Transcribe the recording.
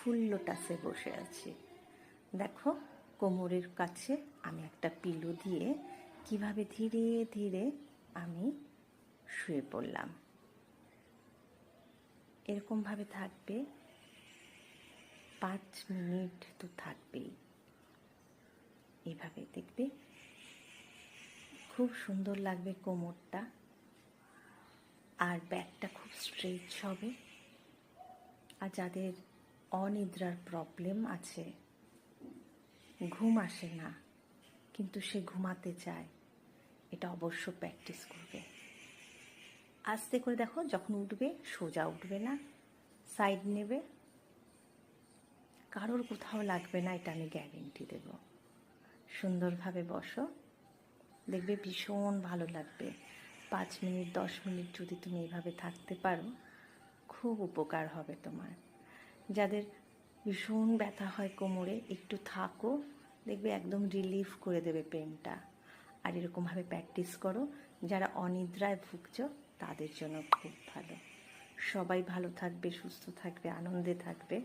ফুল লোটাসে বসে আছি। দেখো কোমরের কাছে আমি একটা পিলো দিয়ে কিভাবে ধীরে ধীরে আমি শুয়ে পড়লাম। এরকমভাবে থাকবে 5 মিনিট তো থাকবেই। এইভাবে দেখবে খুব সুন্দর লাগবে কোমরটা, আর ব্যাকটা খুব স্ট্রেচ হবে। আর যাদের অনিদ্রার প্রবলেম আছে, ঘুম আসে না কিন্তু সে ঘুমাতে চায়, এটা অবশ্য প্র্যাকটিস করবে। আস্তে করে দেখো, যখন উঠবে সোজা উঠবে না, সাইড নেবে, কারোর কোথাও লাগবে না, এটা আমি গ্যারেন্টি দেব। সুন্দরভাবে বসো, দেখবে ভীষণ ভালো লাগবে। 5 মিনিট 10 মিনিট যদি তুমি এইভাবে থাকতে পারো, খুব উপকার হবে তোমার। যাদের ভীষণ ব্যথা হয় কোমরে, একটু থাকো, দেখবে একদম রিলিফ করে দেবে পেনটা। আর এরকমভাবে প্র্যাকটিস করো। যারা অনিদ্রায় ভুগছ তাদের জন্য খুব ভালো। সবাই ভালো থাকবে, সুস্থ থাকবে, আনন্দে থাকবে।